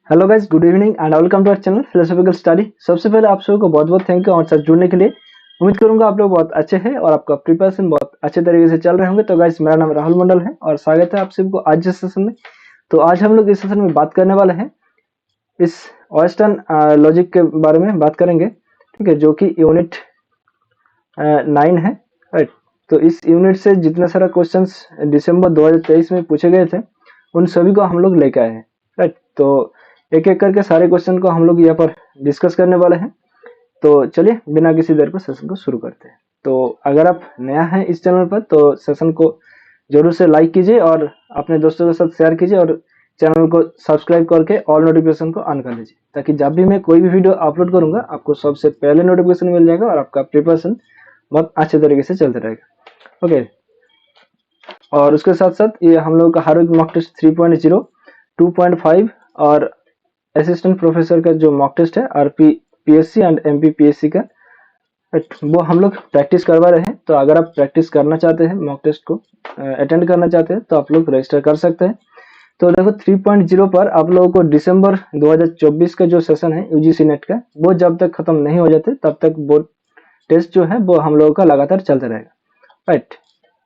Hello guys, good evening and welcome to our channel philosophical study. सबसे पहले आप सबको बहुत बहुत थैंक यू हमारे साथ जुड़ने के लिए। उम्मीद करूंगा आप लोग बहुत अच्छे हैं और आपका प्रिपरेशन बहुत अच्छे तरीके से चल रहे होंगे। तो गाइस, मेरा नाम राहुल मंडल है और स्वागत है आप सबको आज इस सेशन में। तो आज हम लोग इस सेशन में बात करने वाले हैं इस वेस्टर्न लॉजिक के बारे में बात करेंगे, ठीक है, जो कि यूनिट 9 है, राइट। तो इस यूनिट से जितना सारा क्वेश्चंस दिसंबर 2023 में पूछे गए थे उन सभी को हम लोग लेकर आए हैं, राइट। तो एक एक करके सारे क्वेश्चन को हम लोग यहाँ पर डिस्कस करने वाले हैं। तो चलिए बिना किसी देर को सेशन को शुरू करते हैं। तो अगर आप नया हैं इस चैनल पर तो सेशन को जरूर से लाइक कीजिए और अपने दोस्तों के साथ शेयर कीजिए और चैनल को सब्सक्राइब करके ऑल नोटिफिकेशन को ऑन कर लीजिए, ताकि जब भी मैं कोई भी वीडियो अपलोड करूंगा आपको सबसे पहले नोटिफिकेशन मिल जाएगा और आपका प्रिपरेशन बहुत अच्छे तरीके से चलता रहेगा। ओके, और उसके साथ साथ ये हम लोग का हार्वर्ड मॉक टेस्ट 3.0, 2.5 और असिस्टेंट प्रोफेसर का जो मॉक टेस्ट है RP PSC and MP PSC का, वो हम लोग प्रैक्टिस करवा रहे हैं। तो अगर आप प्रैक्टिस करना चाहते हैं, मॉक टेस्ट को अटेंड करना चाहते हैं, तो आप लोग रजिस्टर कर सकते हैं। तो देखो 3.0 पर आप लोगों को दिसंबर 2024 का जो सेशन है यूजीसी नेट का, वो जब तक खत्म नहीं हो जाते तब तक बोर्ड टेस्ट जो है वो हम लोगों का लगातार चलता रहेगा, राइट।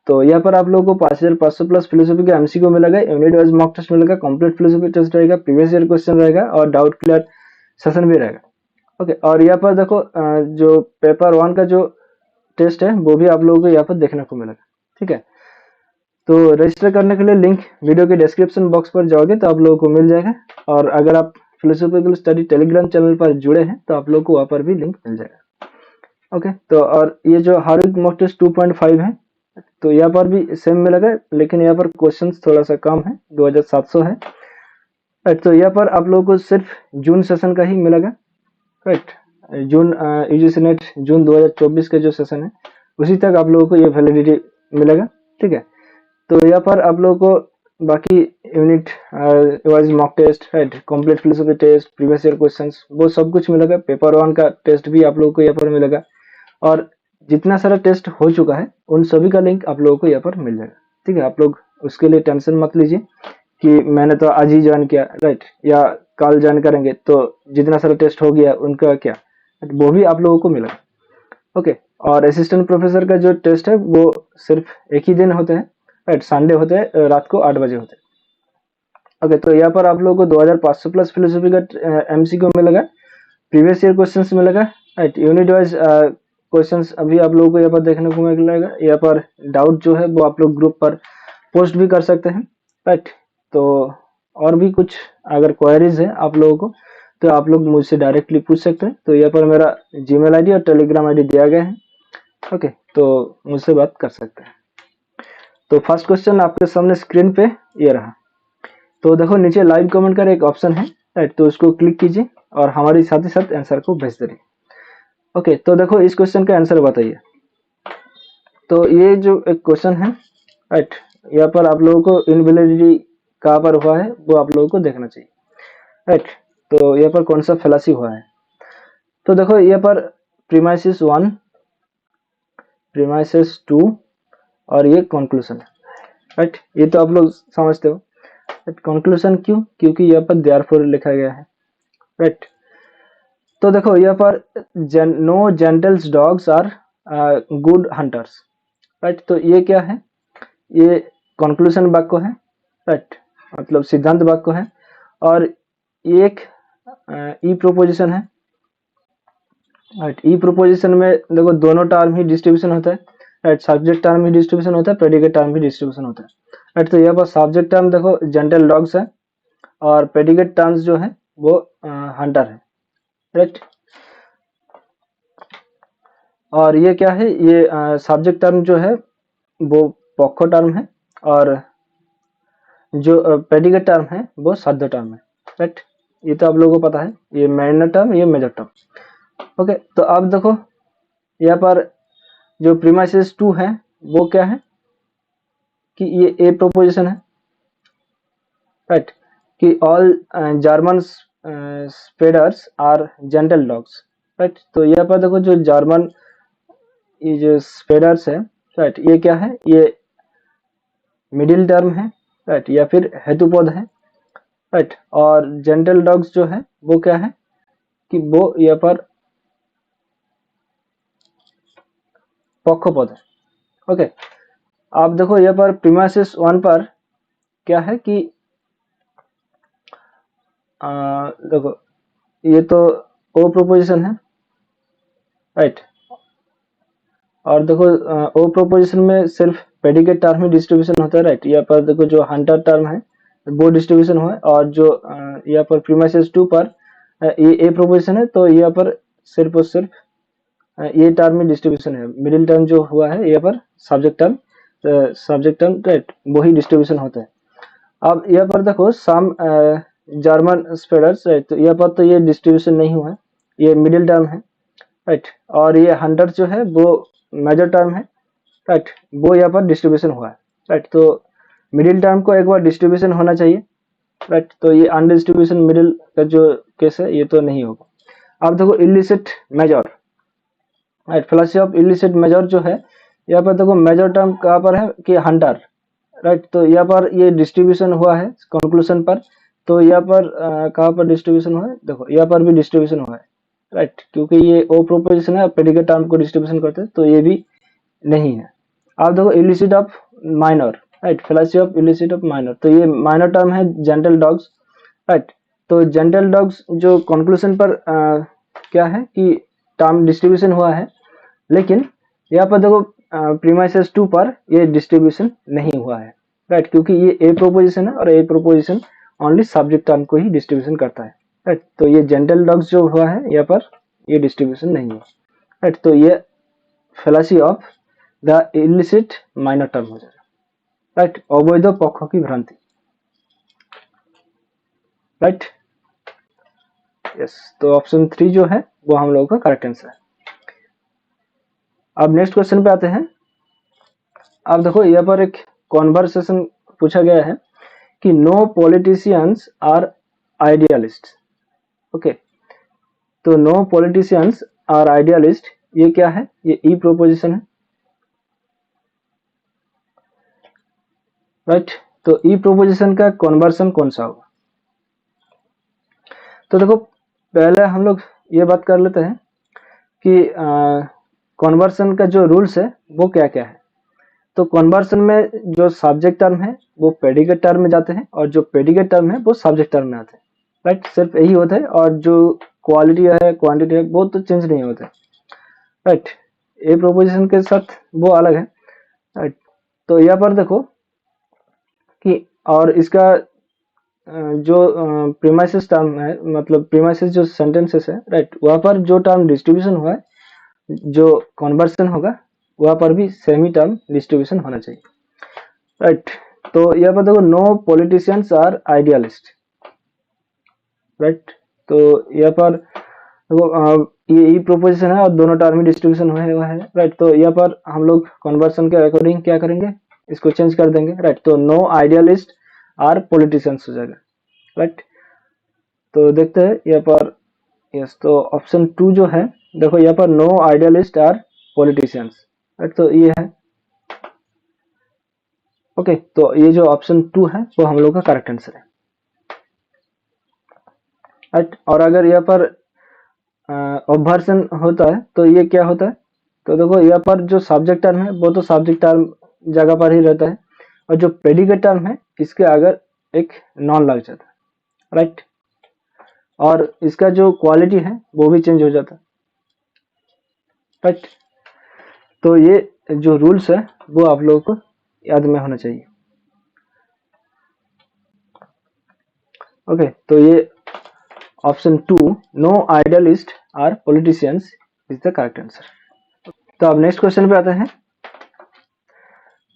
तो यहाँ पर आप लोगों को 5500 प्लस फिलोसफी का एमसीक्यू मिलेगा, यूनिट वाइज मॉक टेस्ट मिलेगा, कंप्लीट फिलोसफी टेस्ट रहेगा, प्रीवियस ईयर क्वेश्चन रहेगा और डाउट क्लियर सेशन भी रहेगा। ओके, और यहाँ पर देखो जो पेपर 1 का जो टेस्ट है वो भी आप लोगों को यहाँ पर देखने को मिलेगा, ठीक है। तो रजिस्टर करने के लिए लिंक वीडियो के डिस्क्रिप्शन बॉक्स पर जाओगे तो आप लोगों को मिल जाएगा। और अगर आप फिलोसॉफिकल स्टडी टेलीग्राम चैनल पर जुड़े हैं तो आप लोगों को वहाँ पर भी लिंक मिल जाएगा। ओके, तो और ये जो हार्वर्ड मॉक टेस्ट 2.5 है, तो यहाँ पर भी सेम मिलेगा, लेकिन यहाँ पर क्वेश्चंस थोड़ा सा कम है, 2700 है, राइट। तो यहाँ पर आप लोगों को सिर्फ जून सेशन का ही मिलेगा, राइट। जून यूजीसी नेट जून 2024 का जो सेशन है उसी तक आप लोगों को ये वैलिडिटी मिलेगा, ठीक है। तो यहाँ पर आप लोगों को बाकी unit wise mock test, right, complete philosophy test, previous year questions, वो सब कुछ मिलेगा। पेपर 1 का टेस्ट भी आप लोगों को यहाँ पर मिलेगा और जितना सारा टेस्ट हो चुका है उन सभी का लिंक आप लोगों को यहाँ पर मिल जाएगा, ठीक है। आप लोग उसके लिए टेंशन मत लीजिए कि मैंने तो आज ही ज्वाइन किया, राइट, या कल ज्वाइन करेंगे तो जितना सारा टेस्ट हो गया उनका क्या, वो भी आप लोगों को मिलेगा। ओके, और असिस्टेंट प्रोफेसर का जो टेस्ट है वो सिर्फ एक ही दिन होते हैं, राइट, संडे होते हैं, रात को 8 बजे होते हैं। ओके, तो यहाँ पर आप लोगों को 2500 प्लस फिलोसफी का एमसीक्यू मिलेगा, प्रीवियस ईयर क्वेश्चंस मिलेगा, राइट। यूनिट वाइज क्वेश्चंस अभी आप लोगों को यहाँ पर देखने को मिलेगा। यहाँ पर डाउट जो है वो आप लोग ग्रुप पर पोस्ट भी कर सकते हैं, राइट। तो और भी कुछ अगर क्वेरीज है आप लोगों को तो आप लोग मुझसे डायरेक्टली पूछ सकते हैं। तो यहाँ पर मेरा जीमेल आईडी और टेलीग्राम आईडी दिया गया है, ओके, तो मुझसे बात कर सकते हैं। तो फर्स्ट क्वेश्चन आपके सामने स्क्रीन पे ये रहा। तो देखो नीचे लाइव कमेंट का एक ऑप्शन है, राइट, तो उसको क्लिक कीजिए और हमारे साथ ही साथ आंसर को भेज दीजिए। ओके, तो देखो इस क्वेश्चन का आंसर बताइए। तो ये जो एक क्वेश्चन है, राइट, यहाँ पर आप लोगों को इनवैलिडिटी कहाँ पर हुआ है वो आप लोगों को देखना चाहिए, राइट। तो यहाँ पर कौन सा फैलासी हुआ है। तो देखो यहाँ पर प्रीमाइसिस 1, प्रीमाइसिस 2 और ये कंक्लूजन है, राइट। ये तो आप लोग समझते हो। कंक्लूजन क्यों? क्योंकि यहाँ पर देयरफॉर लिखा गया है, राइट। तो देखो यहाँ पर no gentles dogs are good hunters, right. तो ये क्या है? ये कंक्लूजन वाक्य है, राइट, मतलब सिद्धांत वाक्य है। और ये एक ई प्रोपोजिशन है, राइट। ई प्रोपोजिशन में देखो दोनों टर्म ही डिस्ट्रीब्यूशन होता है, राइट। सब्जेक्ट टर्म भी डिस्ट्रीब्यूशन होता है, प्रेडिकेट टर्म भी डिस्ट्रीब्यूशन होता है, राइट। तो यहाँ पर सब्जेक्ट टर्म देखो जेंटल डॉग्स है और प्रेडिकेट टर्म्स जो है वो हंटर है, राइट। और ये क्या है? ये सब्जेक्ट टर्म जो है वो पॉक्को टर्म है और जो प्रेडिकेट टर्म है वो साध्य टर्म है, राइट। ये तो आप लोगों को पता है, ये माइनर टर्म, ये मेजर टर्म। ओके, तो अब देखो यहाँ पर जो प्रीमाइसिस 2 है वो क्या है कि ये ए प्रोपोजिशन है, राइट, कि all German shepherds are gentle dogs, right. तो यहाँ पर देखो जो जर्मन ये जो स्पेडर्स है, राइट, ये क्या है? ये मिडिल टर्म है, राइट, या फिर हेतुपद है, राइट। और जेंटल डॉग्स जो है वो क्या है कि वो यहाँ पर पक्षपद है। ओके, आप देखो यहाँ पर प्रीमाइसिस 1 पर क्या है कि देखो ये तो ओ प्रोपोजिशन है, राइट। और देखो ओ प्रोपोजिशन में सिर्फ प्रेडिकेट टर्म ही डिस्ट्रीब्यूशन होता है, राइट। यहाँ पर देखो जो हंटर टर्म है वो डिस्ट्रीब्यूशन हुआ है, और जो यहाँ पर प्रीमाइसिस 2 पर ये ए प्रोपोजिशन है, तो यहाँ पर सिर्फ और सिर्फ ये टर्म में डिस्ट्रीब्यूशन है। मिडिल टर्म जो हुआ है यहाँ पर सब्जेक्ट टर्म राइट वही डिस्ट्रीब्यूशन होता है। अब यहाँ पर देखो सम जर्मन स्पेडर्स, राइट, तो यहाँ पर तो ये डिस्ट्रीब्यूशन नहीं हुआ है, ये मिडिल टर्म है, राइट। और ये हंटर जो है वो मेजर टर्म है, राइट, वो यहाँ पर डिस्ट्रीब्यूशन हुआ है, राइट। तो मिडिल टर्म को एक बार डिस्ट्रीब्यूशन होना चाहिए, राइट। तो ये अनडिस्ट्रीब्यूशन मिडिल का जो केस है ये तो नहीं होगा। अब देखो illicit major, right, fallacy of illicit major जो है यहाँ पर देखो मेजर टर्म कहाँ पर है कि हंटर, राइट। तो यहाँ पर ये डिस्ट्रीब्यूशन हुआ है कंक्लूजन पर, तो यहाँ पर कहाँ पर डिस्ट्रीब्यूशन हुआ है, देखो यहाँ पर भी डिस्ट्रीब्यूशन हुआ है, राइट, क्योंकि ये ओ प्रोपोजिशन है, प्रेडिकेट टर्म को डिस्ट्रीब्यूशन करते हैं, तो ये भी नहीं है। आप देखो illicit of minor, right, fallacy of illicit of minor, तो ये माइनर टर्म है जेंटल डॉग्स, राइट। तो जेंटल डॉग्स जो कंक्लूजन पर क्या है कि टर्म डिस्ट्रीब्यूशन हुआ है, लेकिन यहाँ पर देखो प्रीमाइसिस 2 पर ये डिस्ट्रीब्यूशन नहीं हुआ है, राइट, क्योंकि ये ए प्रोपोजिशन है और ए प्रोपोजिशन ओनली सब्जेक्ट टर्म को ही डिस्ट्रीब्यूशन करता है, राइट। तो ये जेंटल डॉग्स जो हुआ है यहाँ पर ये डिस्ट्रीब्यूशन नहीं है, राइट। तो ये fallacy of the illicit minor term हो जाएगा, राइट, अवैध पक्ष की भ्रांति, राइट, यस। तो ऑप्शन 3 जो है वो हम लोगों का करेक्ट आंसर है। अब नेक्स्ट क्वेश्चन पे आते हैं। अब देखो यहाँ पर एक कॉन्वर्सेशन पूछा गया है कि no politicians are idealist. Okay, तो नो पॉलिटिशियंस आर आइडियलिस्ट ये क्या है, ये ई प्रोपोजिशन है, राइट। तो ई प्रोपोजिशन का कन्वर्सन कौन सा होगा, तो देखो पहले हम लोग ये बात कर लेते हैं कि कन्वर्सन का जो रूल्स है वो क्या क्या है। तो कन्वर्सन में जो सब्जेक्ट टर्म है वो प्रेडिकेट टर्म में जाते हैं, और जो प्रेडिकेट टर्म है वो सब्जेक्ट टर्म में आते हैं, राइट, सिर्फ यही होता है। और जो क्वालिटी है क्वांटिटी है वो तो चेंज नहीं होता है, राइट। ए प्रोपोजिशन के साथ वो अलग है, राइट। तो यहाँ पर देखो कि और इसका जो प्रीमाइसिस टर्म है, मतलब प्रीमाइसिस जो सेंटेंसेस है, राइट, वहाँ पर जो टर्म डिस्ट्रीब्यूशन हुआ है, जो कन्वर्सन होगा वहाँ पर भी सेम ही टर्म डिस्ट्रीब्यूशन होना चाहिए, राइट। तो यहाँ पर देखो no politicians are idealist, right. तो यहाँ पर देखो ये ई प्रोपोजिशन है और दोनों टर्म में डिस्ट्रीब्यूशन हुआ है, राइट। तो यहाँ पर हम लोग कन्वर्सन के अकॉर्डिंग क्या करेंगे, इसको चेंज कर देंगे, राइट। तो नो आइडियलिस्ट आर पॉलिटिशियंस हो जाएगा, राइट। तो देखते हैं यहाँ पर, यस, तो ऑप्शन 2 जो है देखो यहाँ पर no idealist are politicians, right, तो ये है। ओके, तो ये जो ऑप्शन 2 है वो हम लोग का करेक्ट आंसर है, राइट। और अगर यहाँ पर ऑब्वर्सन होता है तो ये क्या होता है, तो देखो यहाँ पर जो सब्जेक्ट टर्म है वो तो सब्जेक्ट टर्म जगह पर ही रहता है, और जो प्रेडिकेट टर्म है इसके अगर एक नॉन लग जाता है, राइट। और इसका जो क्वालिटी है वो भी चेंज हो जाता है, राइट। तो ये जो रूल्स है वो आप लोगों को याद में होना चाहिए। ओके, तो ये option 2 no idealist are politicians is the correct answer. तो अब नेक्स्ट क्वेश्चन पे आते हैं।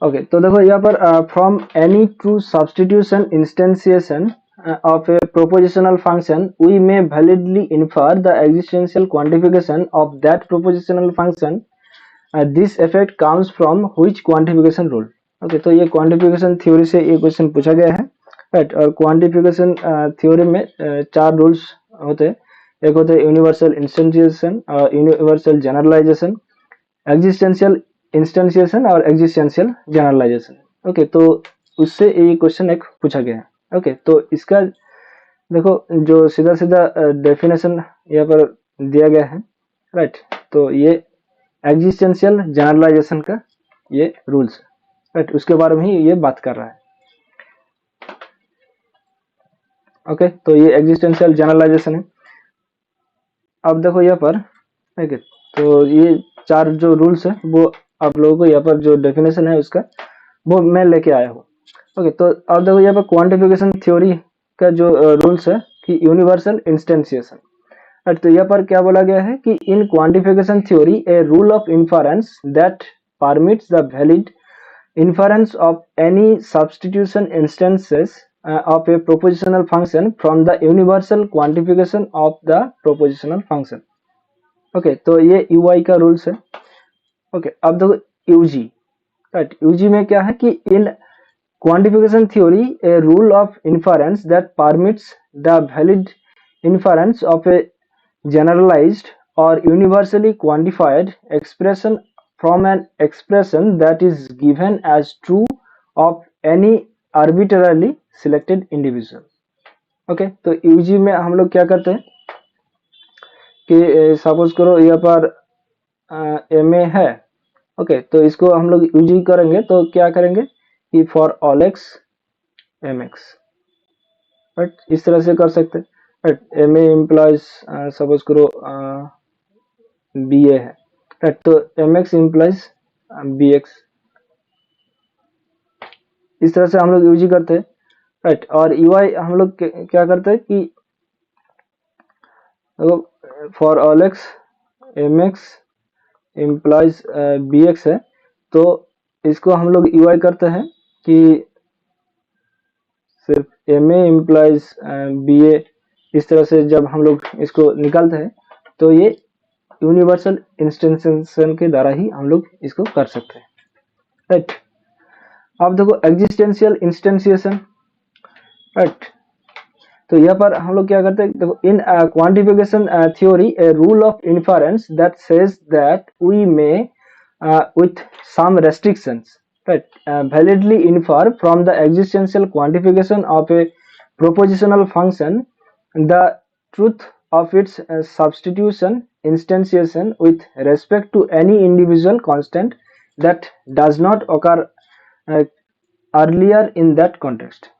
ओके, तो देखो यहाँ पर from any true substitution instantiation of a propositional function we may validly infer the existential quantification of that propositional function. This effect comes from which quantification rule? Okay, तो ये quantification theory से ये question पूछा गया है, right. और quantification theory में 4 rules होते हैं। एक होते हैं यूनिवर्सल इंस्टेंशिएशन, यूनिवर्सल जनरलाइजेशन, एग्जिस्टेंशियल इंस्टेंशिएशन और एग्जिस्टेंशियल जनरलाइजेशन। ओके, तो उससे ये क्वेश्चन एक पूछा गया है। ओके, तो इसका देखो जो सीधा सीधा डेफिनेशन यहाँ पर दिया गया है, राइट। तो ये एग्जिस्टेंशियल जनरलाइजेशन का ये रूल्स, राइट, उसके बारे में ही ये बात कर रहा है। ओके, तो ये एग्जिस्टेंशियल जनरलाइजेशन है। अब देखो यहाँ पर, ठीक है, तो ये चार जो रूल्स है वो आप लोगों को यहाँ पर जो डेफिनेशन है उसका वो मैं लेके आया हूँ। ओके, तो अब देखो यहाँ पर क्वांटिफिकेशन थ्योरी का जो रूल्स है कि यूनिवर्सल इंस्टेंशिएशन, राइट। तो यहाँ पर क्या बोला गया है कि in quantification theory a rule of inference that permits the valid inference of any substitution instances of a propositional function from the universal quantification of the propositional function। Okay, तो ये यूआई का रूल्स है। Okay, अब देखो UG, right. UG में क्या है कि इन quantification theory a rule of inference that permits the valid inference of a generalized or universally quantified expression from an expression that is given as true of any arbitrarily selected individual। Okay, तो UG में हम लोग क्या करते हैं कि suppose करो यहाँ पर एम ए है। ओके, तो इसको हम लोग यूजी करेंगे तो क्या करेंगे कि for all X M X, right, इस तरह से कर सकते हैं, right. M A implies suppose करो बी ए है, राइट, तो M X implies B X, इस तरह से हम लोग यूज करते हैं, राइट। और यूआई हम लोग क्या करते हैं कि for all X M X implies B X है, तो इसको हम लोग यूआई करते हैं कि सिर्फ एम ए इम्प्लाइज बी ए, इस तरह से जब हम लोग इसको निकालते हैं तो ये यूनिवर्सल इंस्टेंशिएशन के द्वारा ही हम लोग इसको कर सकते हैं, राइट। अब देखो एग्जिस्टेंशियल इंस्टेंशिएशन, राइट। तो यहाँ पर हम लोग क्या करते हैं, देखो in quantification theory a rule of inference that says that we may with some restrictions, right, validly infer from the existential quantification of a propositional function the truth of its substitution instantiation with respect to any individual constant that does not occur uh, earlier in that context।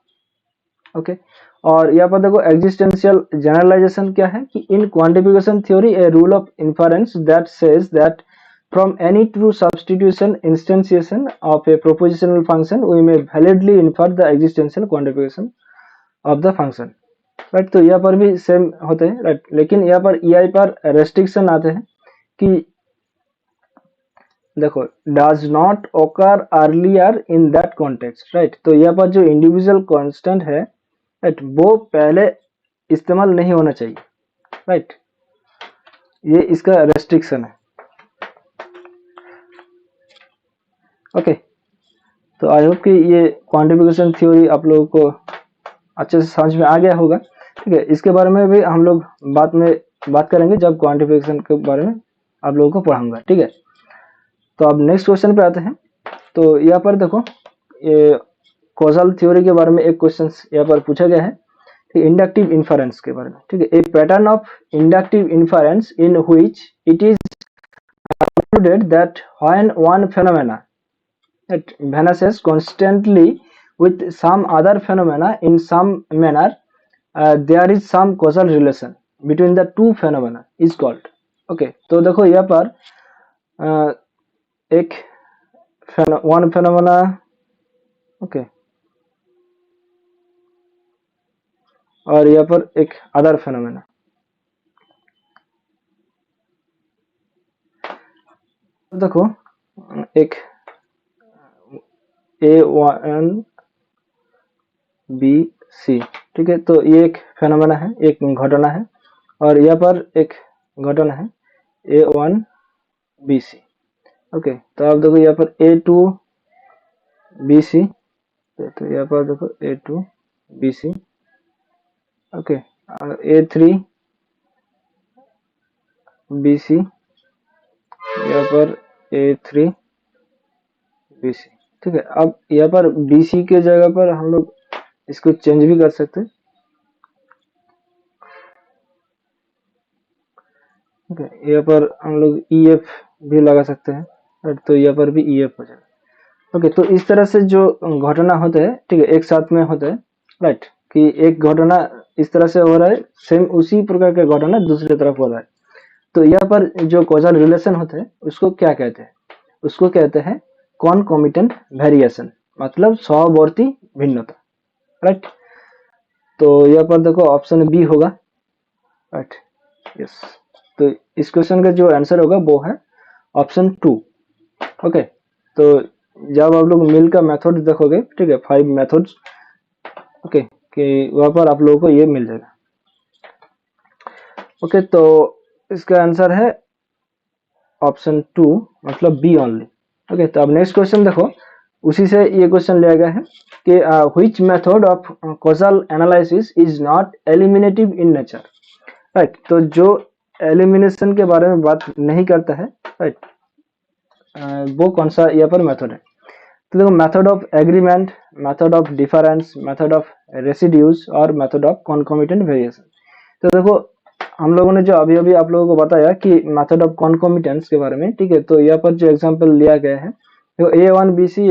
Okay, और यहाँ पर देखो existential generalisation क्या है कि in quantification theory a rule of inference that says that from any true substitution instantiation of a propositional function we may validly infer the existential quantification of the function, right. तो यहाँ पर भी same होते हैं, right, लेकिन यहाँ पर EI पर रेस्ट्रिक्शन आते हैं कि देखो डज नॉट ओकर earlier in that context, right. तो यहाँ पर जो इंडिविजुअल कांस्टेंट है, राइट, वो पहले इस्तेमाल नहीं होना चाहिए, राइट, ये इसका रेस्ट्रिक्शन है। ओके, तो आई होप कि ये क्वांटिफिकेशन थ्योरी आप लोगों को अच्छे से समझ में आ गया होगा, ठीक है। इसके बारे में भी हम लोग बाद में बात करेंगे जब क्वांटिफिकेशन के बारे में आप लोगों को पढ़ाऊंगा, ठीक है। तो अब नेक्स्ट क्वेश्चन पे आते हैं। तो यहाँ पर देखो ये कॉजल थ्योरी के बारे में एक क्वेश्चन यहाँ पर पूछा गया है, इंडक्टिव इन्फरेंस के बारे में, ठीक है। A pattern of inductive inference in which it is concluded that when one phenomena it vanishes constantly with some other phenomena in some manner, there is some causal relation between the two phenomena is called। okay, तो देखो यहाँ पर एक one phenomena, okay, और यहाँ पर एक other phenomena। देखो एक A1 B C, ठीक है, तो ये एक फेनोमेना है, एक घटना है, और यहाँ पर एक घटना है A1 B C। ओके, तो आप देखो यहाँ पर A2 B C, तो यहाँ पर देखो A2 B C, okay, A3 B C, यहाँ पर A3 B C, ठीक है। अब यहाँ पर B C के जगह पर हम लोग इसको चेंज भी कर सकते हैं, ठीक है, यहाँ पर हम लोग ई एफ भी लगा सकते हैं, राइट, तो यहाँ पर भी ई एफ हो जाएगा। ओके, तो इस तरह से जो घटना होते हैं, ठीक है, एक साथ में होते हैं, राइट, कि एक घटना इस तरह से हो रहा है, सेम उसी प्रकार का घटना दूसरी तरफ हो रहा है, तो यहाँ पर जो कॉजल रिलेशन होते हैं उसको क्या कहते हैं? उसको कहते हैं कॉनकॉमिटेंट वेरिएशन, मतलब सहवर्ती भिन्नता, राइट। तो यहाँ पर देखो ऑप्शन बी होगा, राइट, यस। तो इस क्वेश्चन का जो आंसर होगा वो है ऑप्शन 2। ओके, तो जब आप लोग मिल का मेथड देखोगे, ठीक है, 5 मेथड्स, ओके, कि वहाँ पर आप लोगों को ये मिल जाएगा। ओके, तो इसका आंसर है ऑप्शन 2, मतलब बी ओनली। ओके, तो अब नेक्स्ट क्वेश्चन देखो, उसी से ये क्वेश्चन लिया गया है कि which method of causal analysis is not eliminative in nature, right. तो जो एलिमिनेशन के बारे में बात नहीं करता है, राइट, वो कौन सा यहाँ पर मेथड है? तो देखो, method of agreement, method of difference, method of residues और मेथड ऑफ कॉन्कोमिटेंट वेरिएशन। तो देखो, हम लोगों ने जो अभी अभी आप लोगों को बताया कि मेथड ऑफ कॉन्कोमिटेंस के बारे में, ठीक है, तो यहाँ पर जो एग्जांपल लिया गया है, तो A1BC,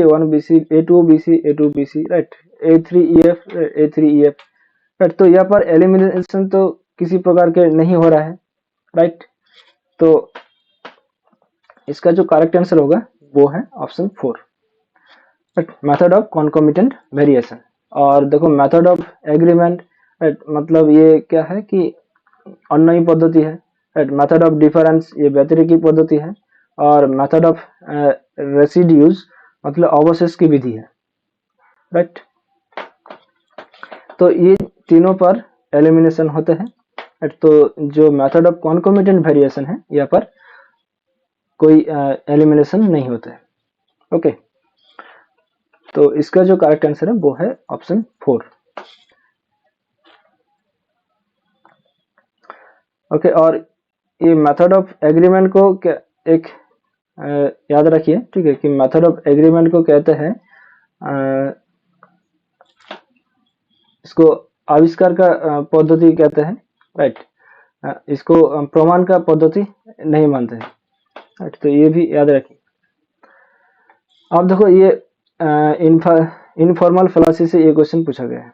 A2BC, right, A3EF, right, तो यहाँ पर एलिमिनेशन तो किसी प्रकार के नहीं हो रहा है, राइट। तो इसका जो करेक्ट आंसर होगा वो है option 4, method of concomitant variation. और देखो, मेथड ऑफ एग्रीमेंट, राइट, मतलब ये क्या है कि अन्य पद्धति है, राइट। मेथड ऑफ डिफरेंस ये व्यतिरिकी पद्धति है, और मेथड ऑफ रेसिड्यूज मतलब अवशेष की विधि है, राइट। तो ये तीनों पर एलिमिनेशन होते हैं, राइट। तो जो मेथड ऑफ कॉन्कोमिटेंट वेरिएशन है, यहाँ पर कोई एलिमिनेशन नहीं होता है। ओके, तो इसका जो करेक्ट आंसर है वो है ऑप्शन 4। ओके, और ये मेथड ऑफ एग्रीमेंट को क्या, एक याद रखिए, ठीक है, कि मेथड ऑफ एग्रीमेंट को कहते हैं इसको आविष्कार का पद्धति कहते हैं, राइट। इसको प्रमाण का पद्धति नहीं मानते हैं, राइट, तो ये भी याद रखिए। अब देखो, ये इनफॉर्मल फेलासी से ये क्वेश्चन पूछा गया है,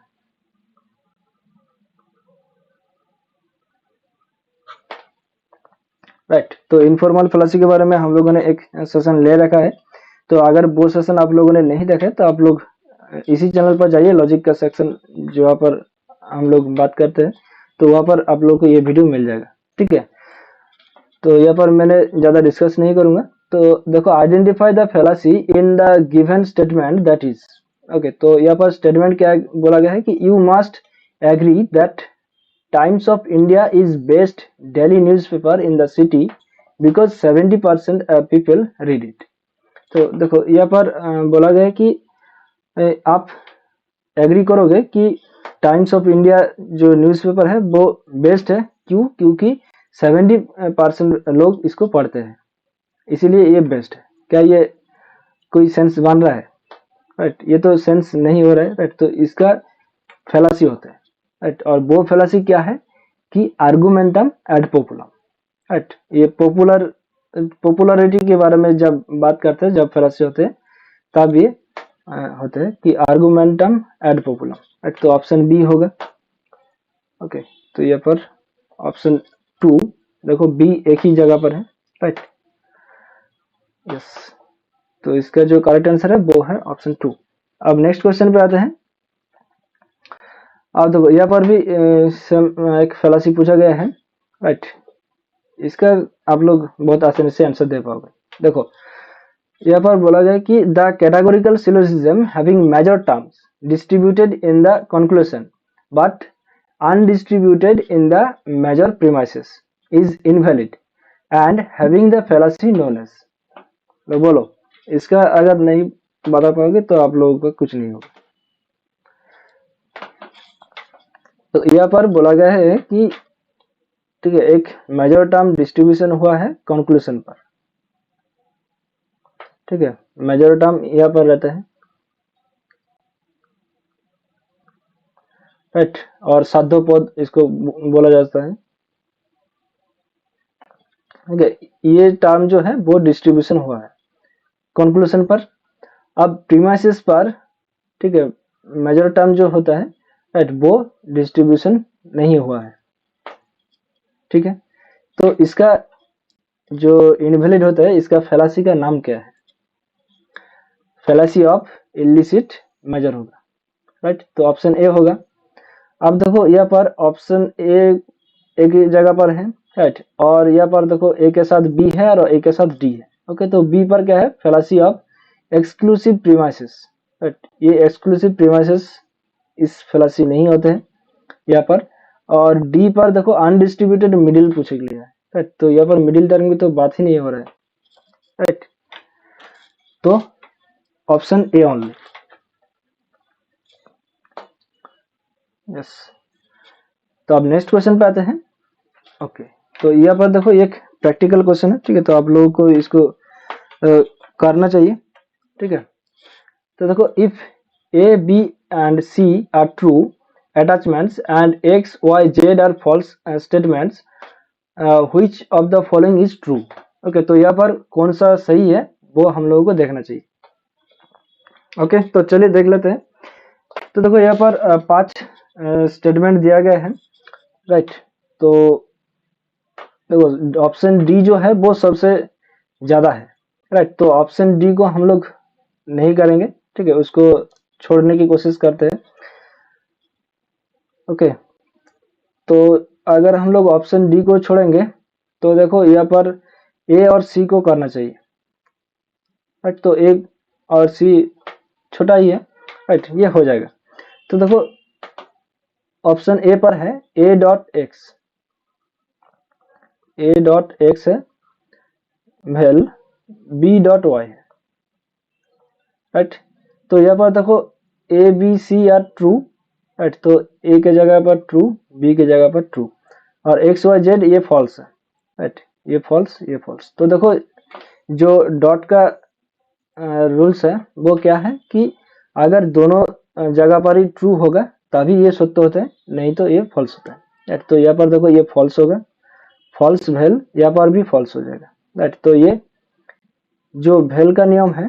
राइट। तो इनफॉर्मल फेलासी के बारे में हम लोगों ने एक सेशन ले रखा है, तो अगर वो सेशन आप लोगों ने नहीं देखा है तो आप लोग इसी चैनल पर जाइए, लॉजिक का सेक्शन जो वहाँ पर हम लोग बात करते हैं, तो वहाँ पर आप लोग को ये वीडियो मिल जाएगा, ठीक है। तो यहाँ पर मैंने ज़्यादा डिस्कस नहीं करूँगा। तो देखो, identify the fallacy in the given statement that is, okay, तो यहाँ पर स्टेटमेंट क्या बोला गया है कि you must agree that Times of India is best daily newspaper in the city because 70% people read it. तो देखो, यहाँ पर बोला गया है कि आप एग्री करोगे कि टाइम्स ऑफ इंडिया जो न्यूज़पेपर है वो बेस्ट है, क्यों? क्योंकि 70% लोग इसको पढ़ते हैं, इसीलिए ये बेस्ट है। क्या ये कोई सेंस बन रहा है? राइट, ये तो सेंस नहीं हो रहा है, राइट। तो इसका फेलासी होता है, राइट। और वो फेलासी क्या है कि आर्गुमेंटम एड पॉपुलम, राइट। ये पॉपुलरिटी के बारे में जब बात करते हैं, जब फेलासी होते हैं, तब ये होते हैं कि आर्गुमेंटम एड पॉपुलम, राइट। तो ऑप्शन बी होगा। ओके, तो यहाँ पर ऑप्शन 2, देखो बी एक ही जगह पर है, राइट, यस। तो इसका जो करेक्ट आंसर है वो है ऑप्शन 2। अब नेक्स्ट क्वेश्चन पे आते हैं। अब देखो, यहाँ पर भी एक फेलासी पूछा गया है, राइट। इसका आप लोग बहुत आसानी से आंसर दे पाओगे। देखो, यहाँ पर बोला गया कि the categorical syllogism having major terms distributed in the conclusion but undistributed in the major premises is invalid and having the fallacy known as. तो बोलो, इसका अगर नहीं बता पाओगे तो आप लोगों का कुछ नहीं होगा। तो यहाँ पर बोला गया है कि, ठीक है, एक मेजर टर्म डिस्ट्रीब्यूशन हुआ है कंक्लूजन पर, ठीक है, मेजर टर्म यहाँ पर रहता है, राइट, और साध्य पद इसको बोला जाता है, ठीक है, ये टर्म जो है वो डिस्ट्रीब्यूशन हुआ है कंक्लूजन पर। अब प्रीमाइसिस पर, ठीक है, मेजर टर्म जो होता है राइट वो डिस्ट्रीब्यूशन नहीं हुआ है। ठीक है, तो इसका जो इनवैलिड होता है इसका फैलासी का नाम क्या है? फैलासी ऑफ इलिसिट मेजर होगा। राइट, तो ऑप्शन ए होगा। अब देखो यहाँ पर ऑप्शन ए एक ही जगह पर है राइट, और यहाँ पर देखो ए के साथ बी है और ए के साथ डी है। ओके, तो बी पर क्या है? फैलासी ऑफ एक्सक्लूसिव प्रीमाइसेस। राइट, ये एक्सक्लूसिव प्रीमाइसेस इस फैलासी नहीं होते हैं यहाँ पर। और डी पर देखो अनडिस्ट्रीब्यूटेड मिडिल पूछे गया है राइट, तो यहाँ पर मिडिल टर्म की तो बात ही नहीं हो रहा है राइट, तो ऑप्शन ए ओनली। यस, तो अब नेक्स्ट क्वेश्चन पे आते हैं। ओके, तो यहाँ पर देखो एक प्रैक्टिकल क्वेश्चन है। ठीक है, तो आप लोगों को इसको करना चाहिए। ठीक है, तो देखो if A B and C are true attachments and x y z are false statements, which of the following is true? Okay, तो यहाँ पर कौन सा सही है वो हम लोगों को देखना चाहिए। ओके, तो चलिए देख लेते हैं। तो देखो यहाँ पर 5 स्टेटमेंट दिया गया है राइट, तो देखो ऑप्शन डी जो है वो सबसे ज्यादा है राइट, तो ऑप्शन डी को हम लोग नहीं करेंगे। ठीक है, उसको छोड़ने की कोशिश करते हैं। ओके, तो अगर हम लोग ऑप्शन डी को छोड़ेंगे तो देखो यहाँ पर ए और सी को करना चाहिए राइट, तो ए और सी छोटा ही है राइट, ये हो जाएगा। तो देखो ऑप्शन ए पर है A dot X, A dot X है वेल बी डॉट वाई है राइट, तो यहाँ पर देखो A B C are true right, तो ए के जगह पर ट्रू, बी के जगह पर ट्रू, और एक्स वाई जेड ये फॉल्स है राइट, ये फॉल्स, ये फॉल्स। तो देखो जो डॉट का रूल्स है वो क्या है कि अगर दोनों जगह पर ही ट्रू होगा तभी ये सत्य होता है, नहीं तो ये फॉल्स होता है राइट, तो यहाँ पर देखो ये फॉल्स होगा, फॉल्स वेल यहाँ पर भी फॉल्स हो जाएगा राइट, तो ये जो वेल का नियम है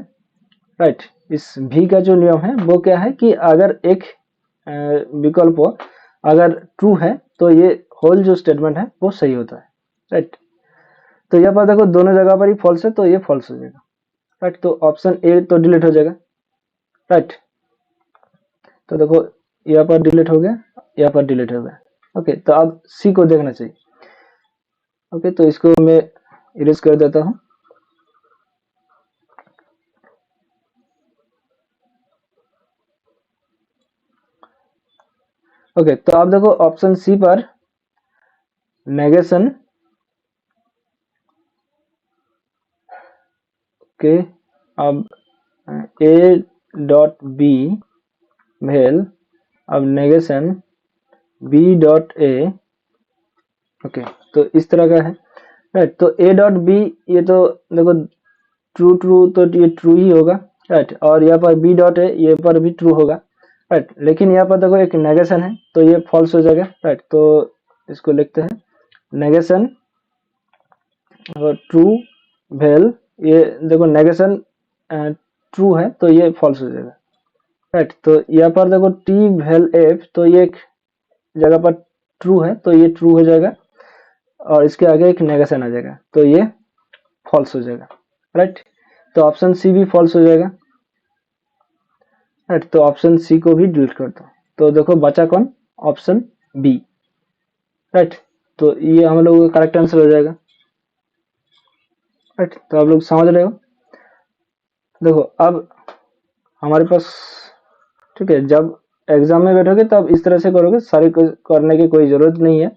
राइट, इस भी का जो नियम है वो क्या है कि अगर एक विकल्प अगर ट्रू है तो ये होल जो स्टेटमेंट है वो सही होता है राइट, तो यहाँ पर देखो दोनों जगह पर ही फॉल्स है तो ये फॉल्स हो जाएगा राइट, तो ऑप्शन ए तो डिलीट हो जाएगा राइट, तो देखो यहाँ पर डिलीट हो गया, यहाँ पर डिलीट हो गया। ओके, तो अब सी को देखना चाहिए। ओके, तो इसको मैं इरेज कर देता हूँ। ओके, तो आप देखो ऑप्शन सी पर नेगेशन, ओके, अब ए डॉट बी वेल, अब negation B dot A. Okay, तो इस तरह का है राइट, तो ए डॉट बी ये तो देखो ट्रू ट्रू, तो ये ट्रू ही होगा राइट, और यहाँ पर बी डॉट ए ये पर भी ट्रू होगा राइट, लेकिन यहाँ पर देखो एक नेगेशन है तो ये फॉल्स हो जाएगा राइट, तो इसको लिखते हैं नेगेशन ट्रू वेल, ये देखो नेगेशन ट्रू है तो ये फॉल्स हो जाएगा राइट, तो यहाँ पर देखो टी वेल एफ, तो ये एक जगह पर ट्रू है तो ये ट्रू हो जाएगा, और इसके आगे एक नेगेशन आ जाएगा तो ये फॉल्स हो जाएगा राइट, तो ऑप्शन सी भी फॉल्स हो जाएगा राइट, तो ऑप्शन सी को भी डिलीट कर दो। तो देखो बचा कौन? ऑप्शन बी राइट, तो ये हम लोग का करेक्ट आंसर हो जाएगा राइट, तो आप लोग समझ रहे हो। देखो अब हमारे पास, ठीक है, जब एग्जाम में बैठोगे तब इस तरह से करोगे, सारी करने की कोई जरूरत नहीं है।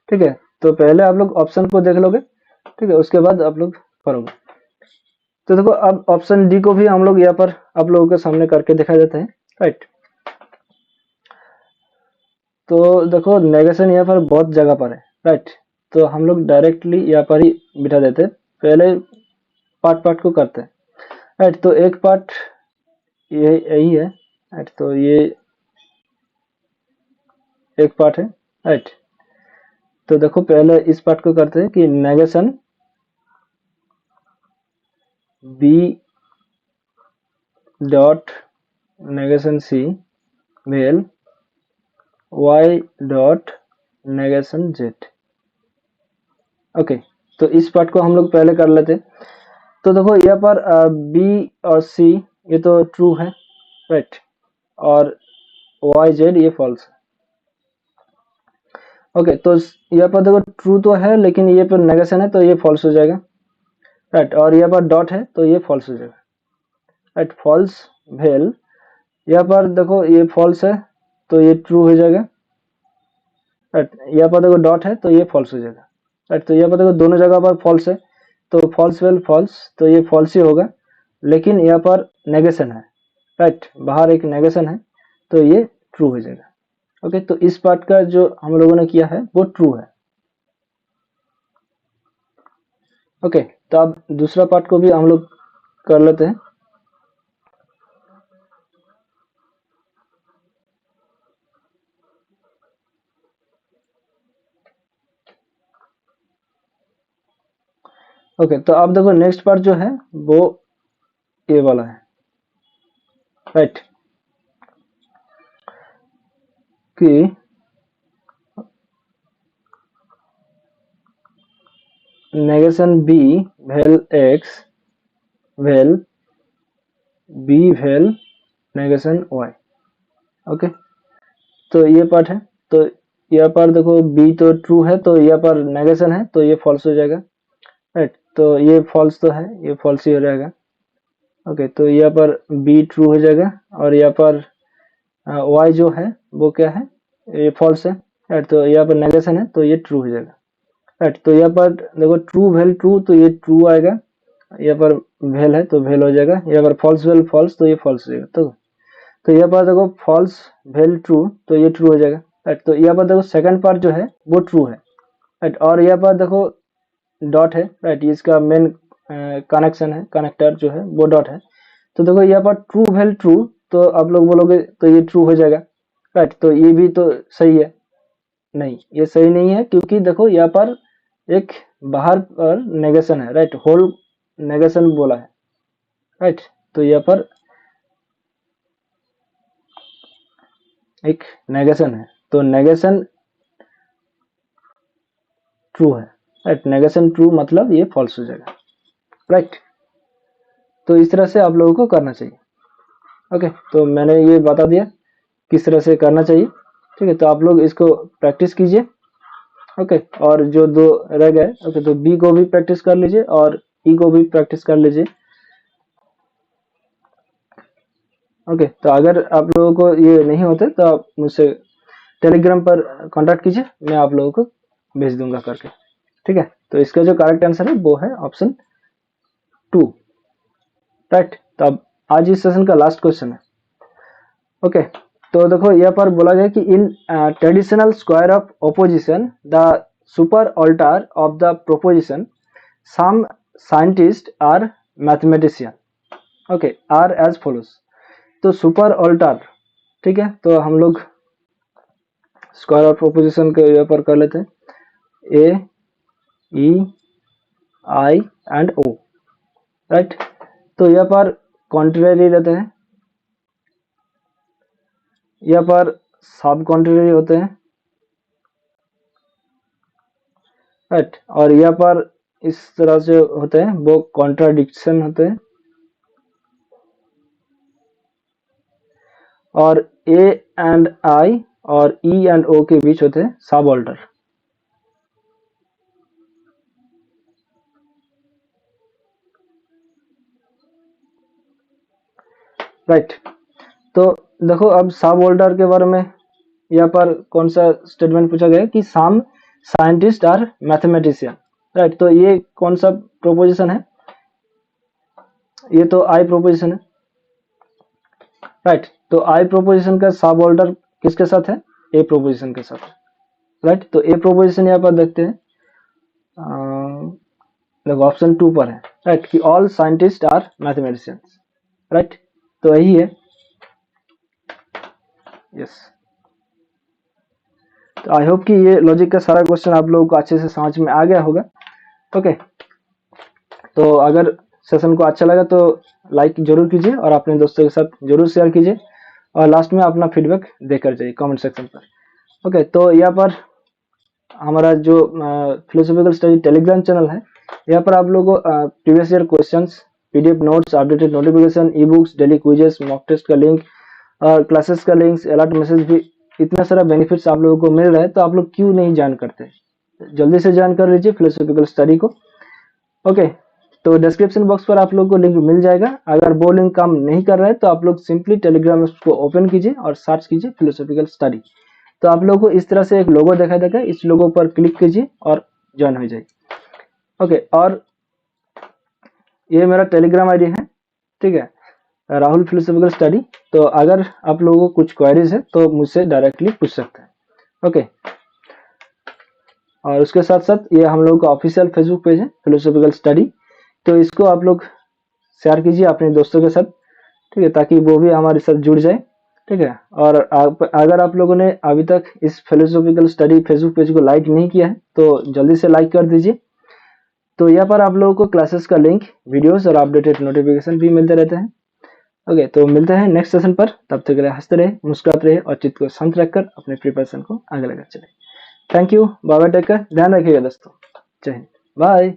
ठीक है, तो पहले आप लोग ऑप्शन को देख लोगे, ठीक है, उसके बाद आप लोग करोगे। तो देखो अब ऑप्शन डी को भी हम लोग यहाँ पर आप लोगों के सामने करके दिखा देते हैं राइट, तो देखो नेगेशन यहाँ पर बहुत जगह पर है राइट, तो हम लोग डायरेक्टली यहाँ पर ही बिठा देते हैं, पहले पार्ट पार्ट को करते हैं राइट, तो एक पार्ट ये यही है राइट, तो ये एक पार्ट है राइट, तो देखो पहले इस पार्ट को करते हैं कि negation B dot negation C well Y dot negation Z। Okay, तो इस पार्ट को हम लोग पहले कर लेते हैं। तो देखो यहाँ पर B और C ये तो ट्रू है, राइट, और Y Z ये फॉल्स है। ओके, तो यहाँ पर देखो ट्रू तो है लेकिन ये पर नेगेशन है तो ये फॉल्स हो जाएगा, राइट, और यहाँ पर डॉट है तो ये फॉल्स हो जाएगा, राइट, फॉल्स वेल। यहाँ पर देखो ये फॉल्स है तो ये ट्रू हो जाएगा, राइट, यहाँ पर देखो डॉट है तो ये फॉल्स हो जाएगा, राइट, तो यहाँ पर देखो दोनों जगह पर फॉल्स है तो फॉल्स वेल फॉल्स, तो ये फॉल्स ही होगा, लेकिन यहाँ पर नेगेशन है, राइट, बाहर एक नेगेशन है तो ये ट्रू हो जाएगा। ओके, तो इस पार्ट का जो हम लोगों ने किया है वो ट्रू है। ओके, तो अब दूसरा पार्ट को भी हम लोग कर लेते हैं। ओके, तो अब देखो नेक्स्ट पार्ट जो है वो ये वाला है, राइट, कि negation B well X well B well negation Y। Okay, तो ये पार्ट है, तो यहाँ पर देखो B तो ट्रू है तो यहाँ पर नेगेशन है तो ये फॉल्स हो जाएगा, राइट, तो ये फॉल्स तो है, ये फॉल्स ही हो जाएगा। ओके, तो यहाँ पर B ट्रू हो जाएगा और यहाँ पर Y जो है वो क्या है, ये फॉल्स है, राइट, तो यहाँ पर नेगेशन है तो ये ट्रू हो जाएगा, राइट, तो यहाँ पर देखो ट्रू वेल ट्रू तो ये ट्रू आएगा, यहाँ पर वेल है तो वेल हो जाएगा, यहाँ पर फॉल्स वेल फॉल्स तो ये फॉल्स हो जाएगा। तो यहाँ पर देखो फॉल्स वेल ट्रू तो ये ट्रू हो जाएगा, राइट, तो यहाँ पर देखो सेकंड पार्ट जो है वो ट्रू है, राइट, और यहाँ पर देखो डॉट है, राइट, इसका मेन कनेक्शन है, कनेक्टर जो है वो डॉट है, तो देखो यहाँ पर ट्रू वेल ट्रू तो आप लोग बोलोगे तो ये ट्रू हो जाएगा, राइट, तो ये भी तो सही है, नहीं ये सही नहीं है क्योंकि देखो यहाँ पर एक बाहर पर नेगेशन है, राइट, होल नेगेशन बोला है, राइट, तो यहाँ पर एक नेगेशन है तो नेगेशन ट्रू है, राइट, नेगेशन ट्रू मतलब ये फॉल्स हो जाएगा, राइट, तो इस तरह से आप लोगों को करना चाहिए। ओके, तो मैंने ये बता दिया किस तरह से करना चाहिए, ठीक है, तो आप लोग इसको प्रैक्टिस कीजिए। ओके, और जो दो रह गए, ओके, तो बी को भी प्रैक्टिस कर लीजिए और ई को भी प्रैक्टिस कर लीजिए। ओके, तो अगर आप लोगों को ये नहीं होते तो आप मुझसे टेलीग्राम पर कांटेक्ट कीजिए, मैं आप लोगों को भेज दूंगा करके, ठीक है, तो इसका जो करेक्ट आंसर है वो है ऑप्शन 2, राइट। तो अब आज इस सेशन का लास्ट क्वेश्चन है। ओके, तो देखो यहाँ पर बोला गया कि in traditional square of opposition the super alter of the proposition some scientist are mathematician, okay, are as follows. तो सुपर ऑल्टर, ठीक है, तो हम लोग स्क्वायर ऑफ प्रोपोजिशन के यहाँ पर कर लेते हैं ए ई आई एंड ओ, राइट, तो यहाँ पर कॉन्ट्रेरी रहते हैं, यहाँ पर सब कॉन्ट्रेरी होते हैं, राइट, और यहाँ पर इस तरह से होते हैं वो कॉन्ट्राडिक्शन होते हैं, और ए एंड आई और ई एंड ओ के बीच होते हैं सब ऑल्टर, राइट। तो देखो अब सब ऑल्टर के बारे में यहाँ पर कौन सा स्टेटमेंट पूछा गया है कि some scientist are mathematician, right, तो ये कौन सा प्रोपोजिशन है, ये तो आई प्रोपोजिशन है, राइट, तो आई प्रोपोजिशन का सब ऑर्डर किसके साथ है, ए प्रोपोजिशन के साथ, राइट, तो ए प्रोपोजिशन यहाँ पर देखते हैं, देखो ऑप्शन 2 पर है, राइट, कि all scientist are mathematicians, right, तो यही है, यस। तो आई होप कि ये लॉजिक का सारा क्वेश्चन आप लोगों को अच्छे से समझ में आ गया होगा। ओके, तो अगर सेशन को अच्छा लगा तो लाइक जरूर कीजिए और अपने दोस्तों के साथ जरूर शेयर कीजिए और लास्ट में अपना फीडबैक देकर जाइए कमेंट सेक्शन पर। ओके, तो यहाँ पर हमारा जो फिलोसॉफिकल स्टडी टेलीग्राम चैनल है, यहाँ पर आप लोगों को previous year questions, PDF notes, updated notification, ebooks, daily quizzes, mock test का लिंक और क्लासेस का लिंक्स, अलर्ट मैसेज भी, इतना सारा बेनिफिट्स आप लोगों को मिल रहा है, तो आप लोग क्यों नहीं जान करते? जल्दी से ज्वाइन कर लीजिए फिलोसॉफिकल स्टडी को। ओके, तो डिस्क्रिप्शन बॉक्स पर आप लोगों को लिंक मिल जाएगा। अगर वो लिंक काम नहीं कर रहा है तो आप लोग सिंपली टेलीग्राम को ओपन कीजिए और सर्च कीजिए फिलोसॉफिकल स्टडी, तो आप लोगों को इस तरह से एक लोगो दिखाई देगा, इस लोगो पर क्लिक कीजिए और ज्वाइन हो जाइए। ओके, और ये मेरा टेलीग्राम आईडी है, ठीक है, राहुल फिलोसॉफिकल स्टडी। तो अगर आप लोगों को कुछ क्वेरीज है तो मुझसे डायरेक्टली पूछ सकते हैं। ओके, और उसके साथ साथ ये हम लोगों का ऑफिशियल फेसबुक पेज है फिलोसॉफिकल स्टडी, तो इसको आप लोग शेयर कीजिए अपने दोस्तों के साथ, ठीक है, ताकि वो भी हमारे साथ जुड़ जाए, ठीक है। और अगर आप लोगों ने अभी तक इस फिलोसॉफिकल स्टडी फेसबुक पेज को लाइक नहीं किया है तो जल्दी से लाइक कर दीजिए। तो यहाँ पर आप लोगों को क्लासेस का लिंक, वीडियोस और अपडेटेड नोटिफिकेशन भी मिलते रहते हैं। ओके, तो मिलते हैं नेक्स्ट सेशन पर, तब तक के लिए हंसते रहे, मुस्कुराते रहे और चित्त को शांत रखकर अपने प्रिपरेशन को आगे लेकर चले। Thank you, bye bye, take care, ध्यान रखिएगा दोस्तों, जय हिंद, बाय।